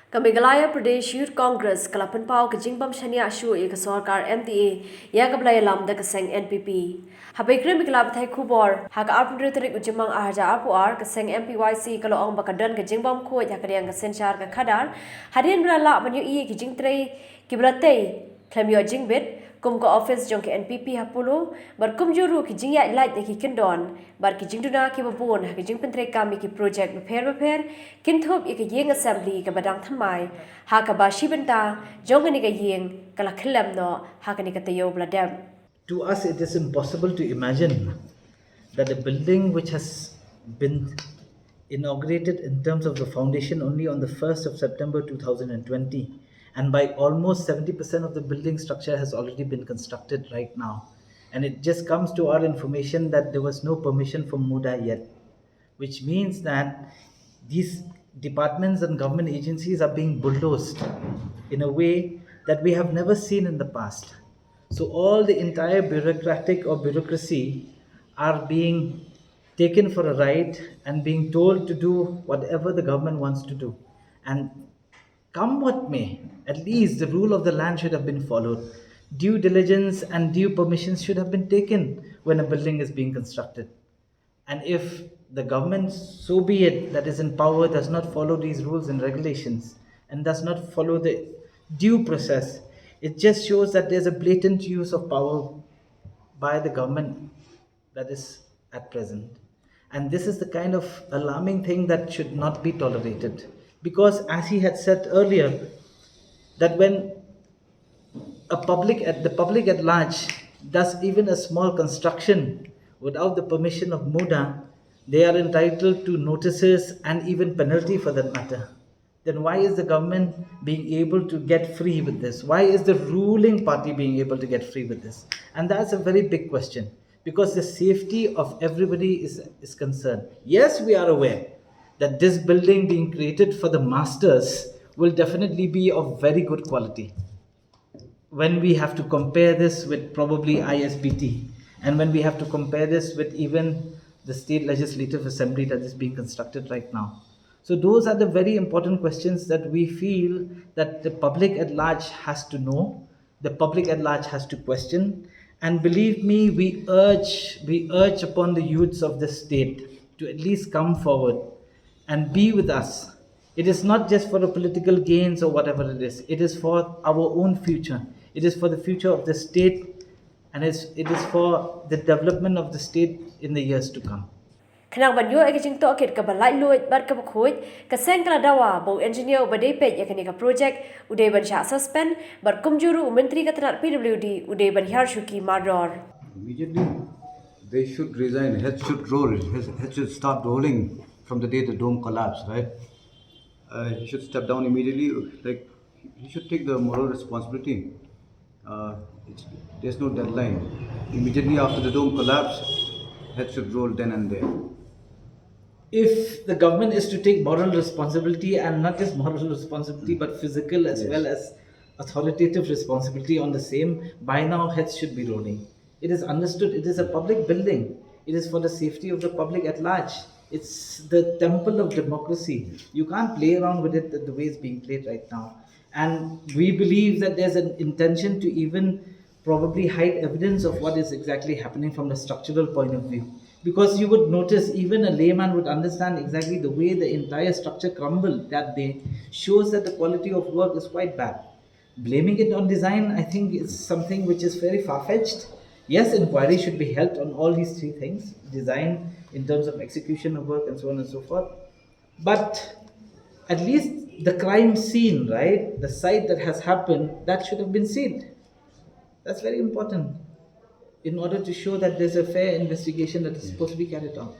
Kamigalaya Pradesh Youth Congress Kalapan Pau Kajingbam Shania Shu Ek Sarkar MDA Yagablaya Lam the Kaseng NPP. Habekre Miklab Thai Kubor Hak Arpundre Tarik Ujimang Ahaja Arpuar Kaseng MPYC Kaloong Bakadan Kajimbam Ko Yakariang Kasenchar Kakadar Hadin Rala Banyu E Kijingtre Kibrate Clemio Jingbit Kum ko office jong ke NPP hapulo bar kum juru ki jingya light de ki kindon bar ki jingduna ki babon ki jing pentre kami ki project repair kin thop ik yeng assembly ka badang thamai ha ka ba shibenta jong ni ka yeng kala khlam no ha ka ni ka tayo bladam. To us it is impossible to imagine that a building which has been inaugurated in terms of the foundation only on the 1st of September 2020, and by almost 70% of the building structure has already been constructed right now. And it just comes to our information that there was no permission from MUDA yet, which means that these departments and government agencies are being bulldozed in a way that we have never seen in the past. So all the entire bureaucratic or bureaucracy are being taken for a ride and being told to do whatever the government wants to do. And come what may, at least the rule of the land should have been followed. Due diligence and due permissions should have been taken when a building is being constructed. And if the government, so be it, that is in power does not follow these rules and regulations and does not follow the due process, it just shows that there's a blatant use of power by the government that is at present. And this is the kind of alarming thing that should not be tolerated. Because as he had said earlier, that when the public at large does even a small construction without the permission of MUDA, they are entitled to notices and even penalty for that matter. Then why is the government being able to get free with this? Why is the ruling party being able to get free with this? And that's a very big question, because the safety of everybody is concerned. Yes, we are aware that this building being created for the masters will definitely be of very good quality. When we have to compare this with probably ISBT, and when we have to compare this with even the state legislative assembly that is being constructed right now. So those are the very important questions that we feel that the public at large has to know, the public at large has to question. And believe me, we urge upon the youths of the state to at least come forward and be with us. It is not just for the political gains or whatever it is for our own future. It is for the future of the state, and it is for the development of the state in the years to come. Kanang banyo ay kijing to akit ka balay luit bar ka bakhoy kaseng kala dawa bo engineer badai pet yakani ka project uday ban sha suspend bar kumjuru Myntri ka tanat PWD uday ban Hiar Shuki Mardor. Immediately they should resign. Heads should roll. Heads should start rolling from the day the dome collapsed, right? He should step down immediately. Like, he should take the moral responsibility. There's no deadline. Immediately after the dome collapsed, heads should roll then and there. If the government is to take moral responsibility, and not just moral responsibility but physical as well as authoritative responsibility on the same, by now heads should be rolling. It is understood, it is a public building. It is for the safety of the public at large. It's the temple of democracy. You can't play around with it the way it's being played right now. And we believe that there's an intention to even probably hide evidence of what is exactly happening from the structural point of view. Because you would notice, even a layman would understand exactly the way the entire structure crumbled that day shows that the quality of work is quite bad. Blaming it on design, I think, is something which is very far-fetched. Yes, inquiry should be held on all these three things: design in terms of execution of work and so on and so forth. But at least the crime scene, right, the site that has happened, that should have been sealed. That's very important in order to show that there's a fair investigation that is supposed to be carried out.